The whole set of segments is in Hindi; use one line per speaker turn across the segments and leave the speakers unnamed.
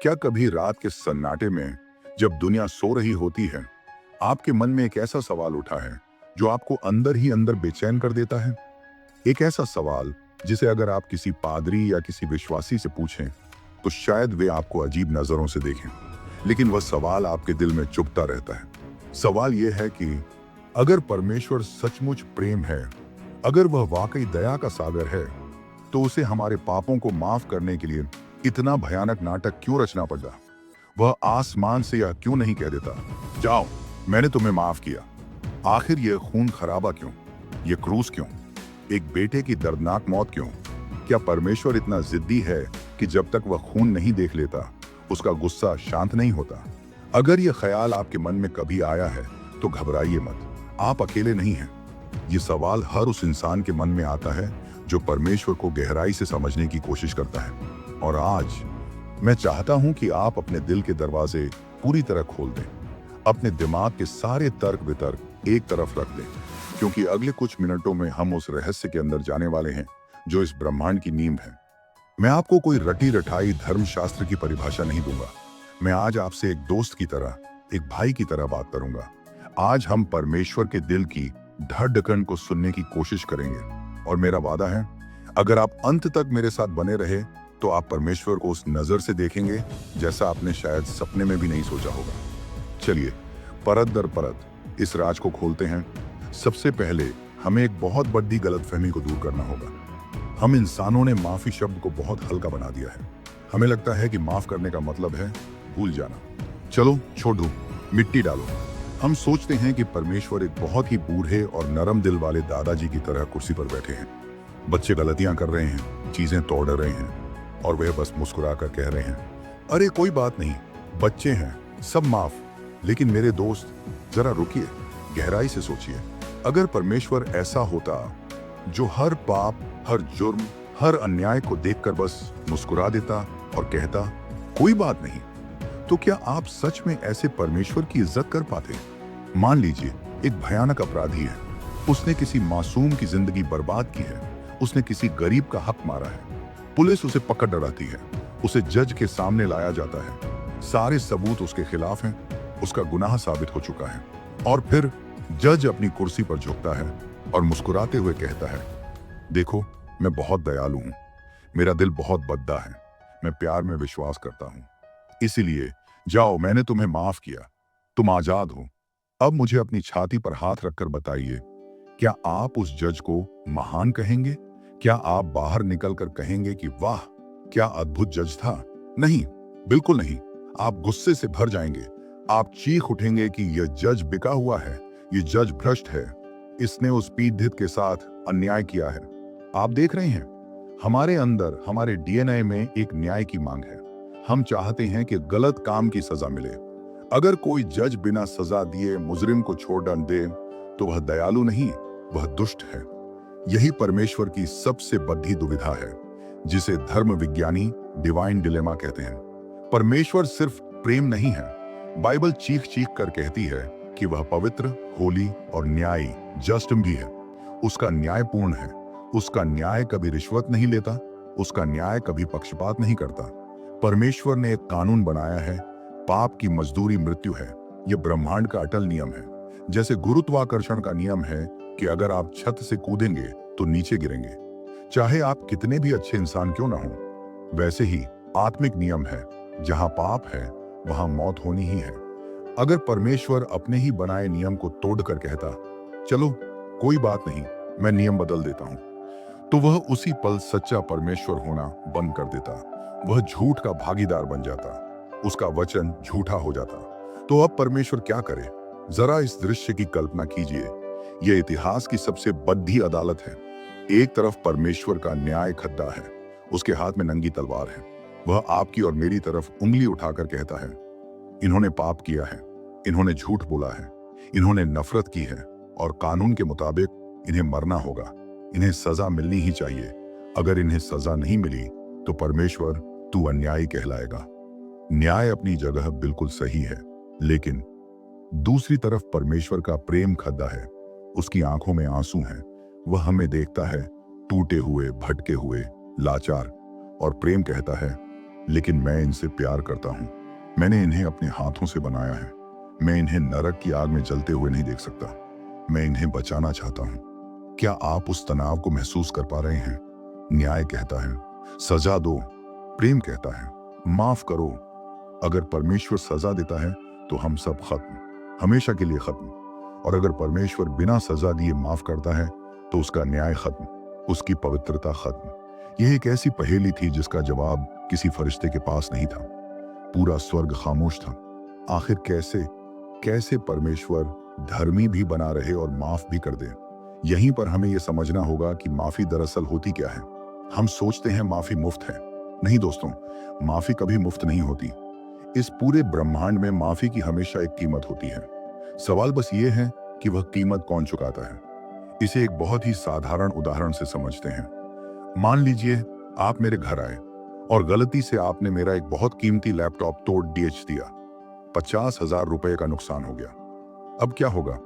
क्या कभी रात के सन्नाटे में जब दुनिया सो रही होती है, आपके मन में एक ऐसा सवाल उठा है जो आपको अंदर ही अंदर बेचैन कर देता है? एक ऐसा सवाल जिसे अगर आप किसी पादरी या किसी विश्वासी से पूछें तो शायद वे आपको अजीब नजरों से देखें, लेकिन वह सवाल आपके दिल में चुभता रहता है। सवाल यह है कि अगर परमेश्वर सचमुच प्रेम है, अगर वह वाकई दया का सागर है, तो उसे हमारे पापों को माफ करने के लिए इतना भयानक नाटक क्यों रचना पड़ा? वह आसमान से यह क्यों नहीं कह देता, जाओ मैंने तुम्हें माफ किया? आखिर यह खून खराबा क्यों? यह क्रूस क्यों? एक बेटे की दर्दनाक मौत क्यों? क्या परमेश्वर इतना जिद्दी है कि जब तक वह खून नहीं देख लेता उसका गुस्सा शांत नहीं होता? अगर यह ख्याल आपके मन में कभी आया है तो घबराइए मत, आप अकेले नहीं हैं। ये सवाल हर उस इंसान के मन में आता है जो परमेश्वर को गहराई से समझने की कोशिश करता है। और आज मैं चाहता हूं कि आप अपने दिल के दरवाजे पूरी तरह खोल दें, अपने दिमाग के सारे तर्क वितर्क एक तरफ रख दें, क्योंकि अगले कुछ मिनटों में हम उस रहस्य के अंदर जाने वाले हैं जो इस ब्रह्मांड की नींव है। मैं आपको कोई रटी रटाई धर्मशास्त्र की परिभाषा नहीं दूंगा। मैं आज आपसे एक दोस्त की तरह, एक भाई की तरह बात करूंगा। आज हम परमेश्वर के दिल की धड़कन को सुनने की कोशिश करेंगे, और मेरा वादा है अगर आप अंत तक मेरे साथ बने रहे तो आप परमेश्वर को उस नजर से देखेंगे जैसा आपने शायद सपने में भी नहीं सोचा होगा। चलिए परत दर परत इस राज को खोलते हैं। सबसे पहले हमें एक बहुत बड़ी गलतफहमी को दूर करना होगा। हम इंसानों ने माफी शब्द को बहुत हल्का बना दिया है। हमें लगता है कि माफ करने का मतलब है भूल जाना। चलो छोड़ दो, मिट्टी डालो। हम सोचते हैं कि परमेश्वर एक बहुत ही बूढ़े और नरम दिल वाले दादाजी की तरह कुर्सी पर बैठे हैं। बच्चे गलतियां कर रहे हैं, चीजें तोड़ रहे हैं, और वह बस मुस्कुरा कर कह रहे हैं, अरे कोई बात नहीं, बच्चे हैं, सब माफ। लेकिन मेरे दोस्त, जरा रुकिए, गहराई से सोचिए। अगर परमेश्वर ऐसा होता जो हर पाप, हर जुर्म, हर अन्याय को देखकर बस मुस्कुरा देता और कहता कोई बात नहीं, तो क्या आप सच में ऐसे परमेश्वर की इज्जत कर पाते? मान लीजिए एक भयानक अपराधी है, उसने किसी मासूम की जिंदगी बर्बाद की है, उसने किसी गरीब का हक मारा है, पुलिस उसे पकड़ डराती है, उसे जज के सामने लाया जाता है, सारे सबूत उसके खिलाफ हैं, उसका गुनाह साबित हो चुका है, और फिर जज अपनी कुर्सी पर झुकता है और मुस्कुराते हुए कहता है, देखो मैं बहुत दयालु हूं, मेरा दिल बहुत बद्दा है, मैं प्यार में विश्वास करता हूं, इसीलिए जाओ मैंने तुम्हें माफ किया, तुम आजाद हो। अब मुझे अपनी छाती पर हाथ रखकर बताइए, क्या आप उस जज को महान कहेंगे? क्या आप बाहर निकलकर कहेंगे कि वाह क्या अद्भुत जज था? नहीं, बिल्कुल नहीं। आप गुस्से से भर जाएंगे। आप चीख उठेंगे कि यह जज बिका हुआ है, यह जज भ्रष्ट है, इसने उस पीड़ित के साथ अन्याय किया है। आप देख रहे हैं, हमारे अंदर, हमारे डीएनए में एक न्याय की मांग है। हम चाहते हैं कि गलत काम की सजा मिले। अगर कोई जज बिना सजा दिए मुजरिम को छोड़ दे तो वह दयालु नहीं, वह दुष्ट है। यही परमेश्वर की सबसे बड़ी दुविधा है, जिसे धर्म विज्ञानी डिवाइन डिलेमा कहते हैं। परमेश्वर सिर्फ प्रेम नहीं है, बाइबल चीख चीख कर कहती है कि वह पवित्र, होली और न्यायी, जस्ट भी है। उसका न्याय पूर्ण है, उसका न्याय कभी रिश्वत नहीं लेता, उसका न्याय कभी पक्षपात नहीं करता। परमेश्वर ने एक कानून बनाया है, पाप की मजदूरी मृत्यु है। यह ब्रह्मांड का अटल नियम है। जैसे गुरुत्वाकर्षण का नियम है कि अगर आप छत से कूदेंगे तो नीचे गिरेंगे, चाहे आप कितने भी अच्छे इंसान क्यों ना हो। वैसे ही आत्मिक नियम है, जहां पाप है वहां मौत होनी ही है। अगर परमेश्वर अपने ही बनाए नियम को तोड़कर कहता, चलो कोई बात नहीं, मैं नियम बदल देता हूं, तो वह उसी पल सच्चा परमेश्वर होना बंद कर देता। वह झूठ का भागीदार बन जाता, उसका वचन झूठा हो जाता। तो अब परमेश्वर क्या करे? जरा इस दृश्य की कल्पना कीजिए। यह इतिहास की सबसे बड़ी अदालत है। एक तरफ परमेश्वर का न्याय खद्दा है, उसके हाथ में नंगी तलवार है। वह आपकी और मेरी तरफ उंगली उठाकर कहता है, इन्होंने पाप किया है, इन्होंने झूठ बोला है, इन्होंने नफरत की है, और कानून के मुताबिक इन्हें मरना होगा, इन्हें सजा मिलनी ही चाहिए। अगर इन्हें सजा नहीं मिली तो परमेश्वर तू अन्यायी कहलाएगा। न्याय अपनी जगह बिल्कुल सही है, लेकिन दूसरी तरफ परमेश्वर का प्रेम खद्दा है। उसकी आंखों में आंसू हैं। वह हमें देखता है टूटे हुए, भटके हुए, लाचार, और प्रेम कहता है, लेकिन मैं इनसे प्यार करता हूँ। मैंने इन्हें अपने हाथों से बनाया है। मैं इन्हें नरक की आग में जलते हुए नहीं देख सकता। मैं इन्हें बचाना चाहता हूँ। क्या आप उस तनाव को महसूस कर पा रहे हैं? न्याय कहता है सजा दो, प्रेम कहता है माफ करो। अगर परमेश्वर सजा देता है तो हम सब खत्म, हमेशा के लिए खत्म। और अगर परमेश्वर बिना सजा दिए माफ करता है तो उसका न्याय खत्म, उसकी पवित्रता खत्म। यह एक ऐसी पहेली थी जिसका जवाब किसी फरिश्ते के पास नहीं था। पूरा स्वर्ग खामोश था। आखिर कैसे कैसे परमेश्वर धर्मी भी बना रहे और माफ भी कर दे। यहीं पर हमें यह समझना होगा कि माफी दरअसल होती क्या है। हम सोचते हैं माफी मुफ्त है। नहीं दोस्तों, माफी कभी मुफ्त नहीं होती। इस पूरे ब्रह्मांड में माफी की हमेशा एक कीमत होती है। सवाल बस ये है कि वह कीमत कौन चुकाता है। इसे एक बहुत ही साधारण उदाहरण से समझते हैं। मान लीजिए आप मेरे घर आए और गलती से आपने मेरा एक बहुत कीमती लैपटॉप तोड़ दिया। 50,000 रुपए का नुकसान हो गया। अब क्या होगा?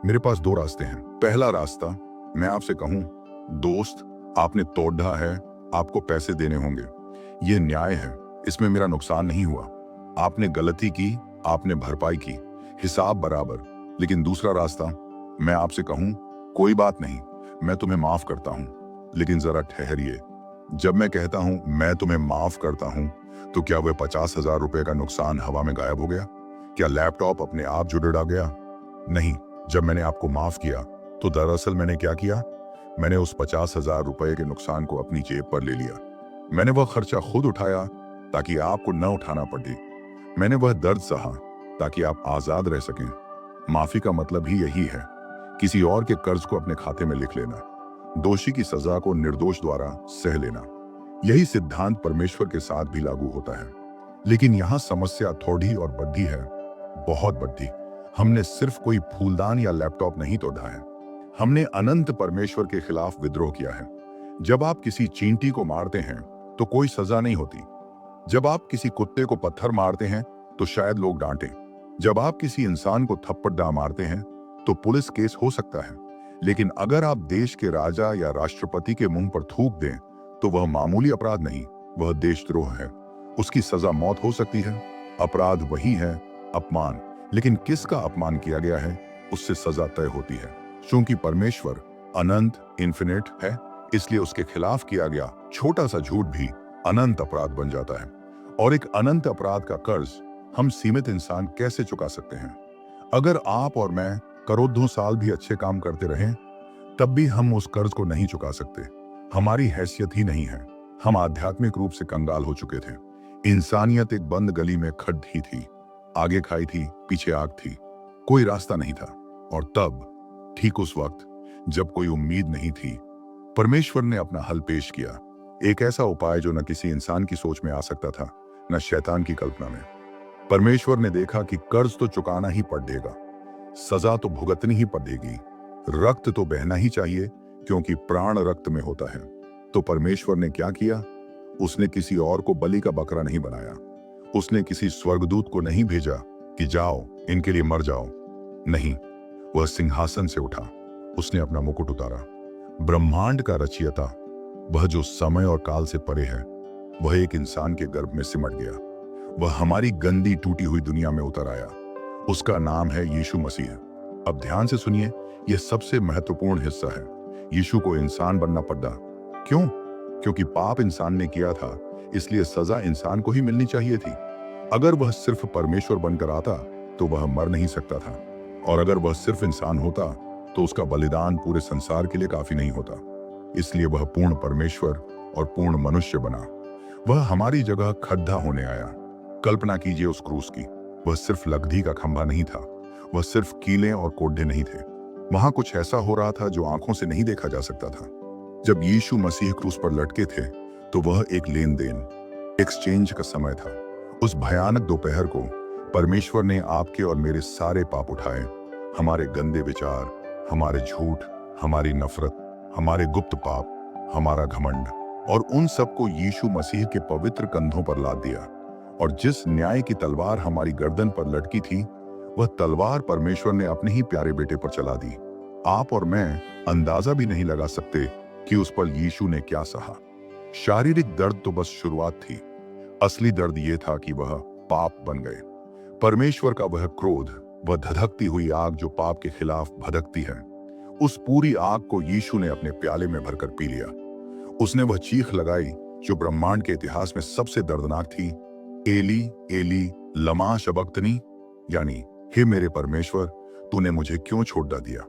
मेरे पास दो रास्ते हैं। पहला रास्ता, मैं आपसे कहूं, दोस्त आपने तोड़ा है, आपको पैसे देने होंगे। यह न्याय है, इसमें मेरा नुकसान नहीं हुआ। आपने गलती की, आपने भरपाई की, हिसाब बराबर। लेकिन दूसरा रास्ता, मैं आपसे कहूं, कोई बात नहीं, मैं तुम्हें माफ करता हूं। लेकिन जरा ठहरिए, जब मैं कहता हूं मैं तुम्हें माफ करता हूं, तो क्या वह 50,000 रुपए का नुकसान हवा में गायब हो गया? क्या लैपटॉप अपने आप जुड़ गया? नहीं। जब मैंने आपको माफ किया तो दरअसल मैंने क्या किया? मैंने उस 50,000 रुपए के नुकसान को अपनी जेब पर ले लिया। मैंने वह खर्चा खुद उठाया ताकि आपको न उठाना पड़े। मैंने वह दर्द सहा ताकि आप आजाद रह सकें। माफी का मतलब ही यही है, किसी और के कर्ज को अपने खाते में लिख लेना, दोषी की सजा को निर्दोष द्वारा सह लेना। यही सिद्धांत परमेश्वर के साथ भी लागू होता है। लेकिन यहाँ समस्या थोड़ी और बड़ी है, बहुत बड़ी। हमने सिर्फ कोई फूलदान या लैपटॉप नहीं तोड़ा है, हमने अनंत परमेश्वर के खिलाफ विद्रोह किया है। जब आप किसी चींटी को मारते हैं तो कोई सजा नहीं होती। जब आप किसी कुत्ते को पत्थर मारते हैं तो शायद लोग डांटें। जब आप किसी इंसान को थप्पड़ मारते हैं तो पुलिस केस हो सकता है। लेकिन अगर आप देश के राजा या राष्ट्रपति के मुंह पर थूक दें तो वह मामूली अपराध नहीं, वह देशद्रोह है। उसकी सजा मौत हो सकती है। अपराध वही है, अपमान। लेकिन किसका अपमान किया गया है, उससे सजा तय होती है। क्योंकि परमेश्वर अनंत, इन्फिनिट है, इसलिए उसके खिलाफ किया गया छोटा सा झूठ भी अनंत अपराध बन जाता है। और एक अनंत अपराध का कर्ज हम सीमित इंसान कैसे चुका सकते हैं? अगर आप और मैं करोड़ों साल भी अच्छे काम करते रहें, तब भी हम उस कर्ज को नहीं चुका सकते। हमारी हैसियत ही नहीं है। हम आध्यात्मिक रूप से कंगाल हो चुके थे। इंसानियत एक बंद गली में खड्ड ही थी। आगे खाई थी, पीछे आग थी, कोई रास्ता नहीं था। और तब, ठीक उस वक्त जब कोई उम्मीद नहीं थी, परमेश्वर ने अपना हल पेश किया। एक ऐसा उपाय जो न किसी इंसान की सोच में आ सकता था, न शैतान की कल्पना में। परमेश्वर ने देखा कि कर्ज तो चुकाना ही पड़ेगा, सजा तो भुगतनी ही पड़ेगी, रक्त तो बहना ही चाहिए, क्योंकि प्राण रक्त में होता है। तो परमेश्वर ने क्या किया? उसने किसी और को बलि का बकरा नहीं बनाया। उसने किसी स्वर्गदूत को नहीं भेजा कि जाओ इनके लिए मर जाओ। नहीं, वह सिंहासन से उठा, उसने अपना मुकुट उतारा। ब्रह्मांड का रचयिता, वह जो समय और काल से परे है, वह एक इंसान के गर्भ में सिमट गया। वह हमारी गंदी टूटी हुई दुनिया में उतर आया। उसका नाम है यीशु मसीह। अब ध्यान से सुनिए, यह सबसे महत्वपूर्ण हिस्सा है। यीशु को इंसान बनना पड़ा। क्यों? क्योंकि पाप इंसान ने किया था, इसलिए सजा इंसान को ही मिलनी चाहिए थी। अगर वह सिर्फ परमेश्वर बनकर आता तो वह मर नहीं सकता था। और अगर वह सिर्फ इंसान होता तो उसका बलिदान पूरे संसार के लिए काफी नहीं होता। इसलिए वह पूर्ण परमेश्वर और पूर्ण मनुष्य बना। वह हमारी जगह खड्डा होने आया। कल्पना कीजिए उस क्रूस की। वह सिर्फ लकड़ी का खंभा नहीं था, वह सिर्फ कीले और कोड्ढे नहीं थे। वहां कुछ ऐसा हो रहा था जो आंखों से नहीं देखा जा सकता था। जब यीशु मसीह क्रूस पर लटके थे तो वह एक लेन देन, एक्सचेंज का समय था। उस भयानक दोपहर को परमेश्वर ने आपके और मेरे सारे पाप उठाए। हमारे गंदे विचार, हमारे झूठ, हमारी नफरत, हमारे गुप्त पाप, हमारा घमंड, और उन सबको यीशु मसीह के पवित्र कंधों पर लाद दिया। और जिस न्याय की तलवार हमारी गर्दन पर लटकी थी, वह तलवार परमेश्वर ने अपने ही प्यारे बेटे पर चला दी। आप और मैं अंदाजा भी नहीं लगा सकते कि उस पर यीशु ने क्या सहा। शारीरिक दर्द तो बस शुरुआत थी। असली दर्द यह था कि वह पाप बन गए। परमेश्वर का वह क्रोध, वह धधकती हुई आग जो पाप के खिलाफ भड़कती है, उस पूरी आग को यीशु ने अपने प्याले में भरकर पी लिया। उसने वह चीख लगाई जो ब्रह्मांड के इतिहास में सबसे दर्दनाक थी, एली एली लमा शबक्तनी, यानी हे मेरे परमेश्वर, तूने मुझे क्यों छोड़ दिया।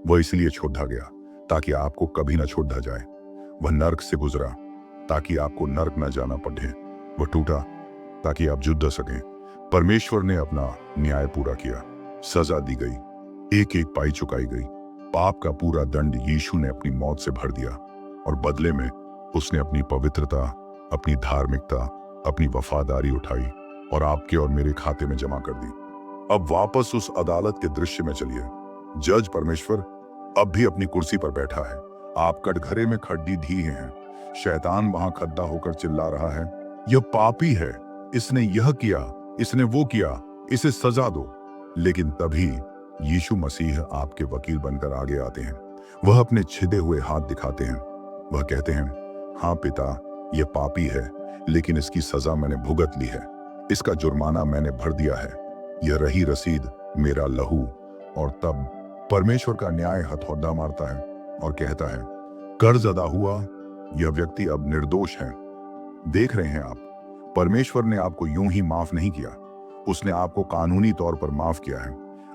वह इसलिए छोड़ा गया ताकि आपको कभी न छोड़ा जाए। वह नर्क से गुजरा ताकि आपको नर्क न जाना पड़े। वह टूटा ताकि आप जुड़ सकें। परमेश्वर ने अपना न्याय पूरा किया, सजा दी गई, एक एक पाई चुकाई गई। पाप का पूरा दंड यीशु ने अपनी मौत से भर दिया और बदले में उसने अपनी पवित्रता, अपनी धार्मिकता, अपनी वफादारी उठाई और आपके और मेरे खाते में जमा कर दी। अब वापस उस अदालत के दृश्य में चलिए। जज परमेश्वर अब भी अपनी कुर्सी पर बैठा है। आप कटघरे में खड्डी दी हैं। शैतान वहां खद्दा होकर चिल्ला रहा है, यह पापी है, इसने यह किया, इसने वो किया, इसे सजा दो। लेकिन तभी यीशु मसीह आपके वकील बनकर आगे आते हैं। वह अपने छिदे हुए हाथ दिखाते हैं। वह कहते हैं, हाँ पिता, यह पापी है, लेकिन इसकी सजा मैंने भुगत ली है। इसका जुर्माना मैंने भर दिया है। यह रही रसीद, मेरा लहू। और तब परमेश्वर का न्याय हथौड़ा मारता है और कहता है, कर्ज अदा हुआ, यह व्यक्ति अब निर्दोष है। देख रहे हैं आप, परमेश्वर ने आपको यूं ही माफ नहीं किया, उसने आपको कानूनी तौर पर माफ किया है।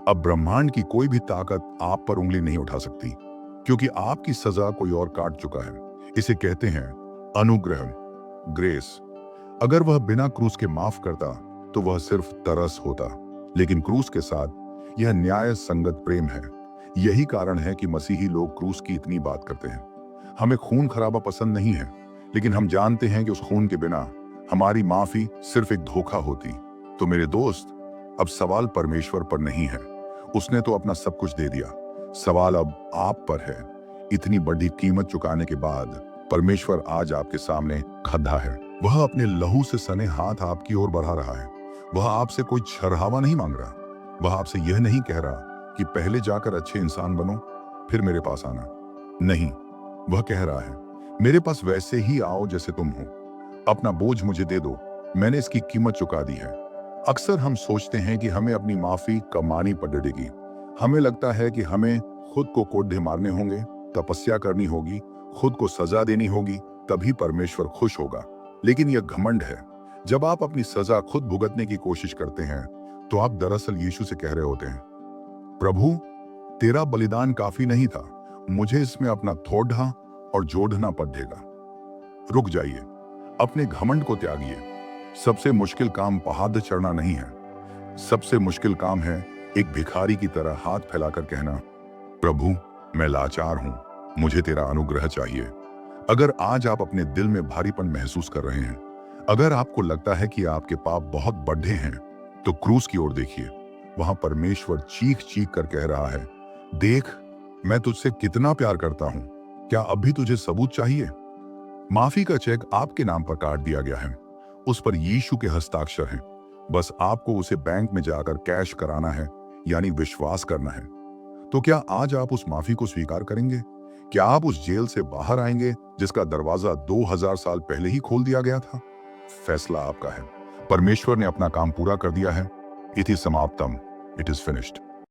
अब ब्रह्मांड की कोई भी ताकत आप पर उंगली नहीं उठा सकती, क्योंकि आपकी सजा कोई और काट चुका है। इसे कहते हैं अनुग्रह, ग्रेस। अगर वह बिना क्रूस के माफ करता तो वह सिर्फ तरस होता, लेकिन क्रूस के साथ यह न्याय संगत प्रेम है। यही कारण है कि मसीही लोग क्रूस की इतनी बात करते हैं। हमें खून खराबा पसंद नहीं है, लेकिन हम जानते हैं कि उस खून के बिना हमारी माफी सिर्फ एक धोखा होती। तो मेरे दोस्त, अब सवाल परमेश्वर पर नहीं है, उसने तो अपना सब कुछ दे दिया। सवाल अब आप पर है। इतनी बड़ी कीमत चुकाने के बाद परमेश्वर आज आपके सामने खड़ा है। वह अपने लहू से सने हाथ आपकी ओर बढ़ा रहा है। वह आपसे कोई छरहावा नहीं मांग रहा। वह आपसे यह नहीं कह रहा कि पहले जाकर अच्छे इंसान बनो, फिर मेरे पास आना। नहीं, वह कह रहा है, मेरे पास वैसे ही आओ जैसे तुम हो। अपना बोझ मुझे दे दो, मैंने इसकी कीमत चुका दी है। अक्सर हम सोचते हैं कि हमें अपनी माफी कमानी पड़ेगी। हमें लगता है कि हमें खुद को कोड़े मारने होंगे, तपस्या करनी होगी, खुद को सजा देनी होगी, तभी परमेश्वर खुश होगा। लेकिन यह घमंड है। जब आप अपनी सजा खुद भुगतने की कोशिश करते हैं तो आप दरअसल यीशु से कह रहे होते हैं, प्रभु, तेरा बलिदान काफी नहीं था, मुझे इसमें अपना थोड़ा और जोड़ना पड़ेगा। रुक जाइए, अपने घमंड को त्यागिए। सबसे मुश्किल काम पहाड़ चढ़ना नहीं है। सबसे मुश्किल काम है एक भिखारी की तरह हाथ फैलाकर कहना, प्रभु, मैं लाचार हूं, मुझे तेरा अनुग्रह चाहिए। अगर आज आप अपने दिल में भारीपन महसूस कर रहे हैं, अगर आपको लगता है कि आपके पाप बहुत बड़े हैं, तो क्रूस की ओर देखिए। वहां परमेश्वर चीख चीख कर कह रहा है, देख, मैं तुझसे कितना प्यार करता हूं। क्या अब भी तुझे सबूत चाहिए? माफी का चेक आपके नाम पर काट दिया गया है। उस पर यीशु के हस्ताक्षर हैं। बस आपको उसे बैंक में जाकर कैश कराना है, यानी विश्वास करना है। तो क्या आज आप उस माफी को स्वीकार करेंगे? क्या आप उस जेल से बाहर आएंगे जिसका दरवाजा 2000 साल पहले ही खोल दिया गया था? फैसला आपका है। परमेश्वर ने अपना काम पूरा कर दिया है। इति समाप्तम, इट इज फिनिश्ड।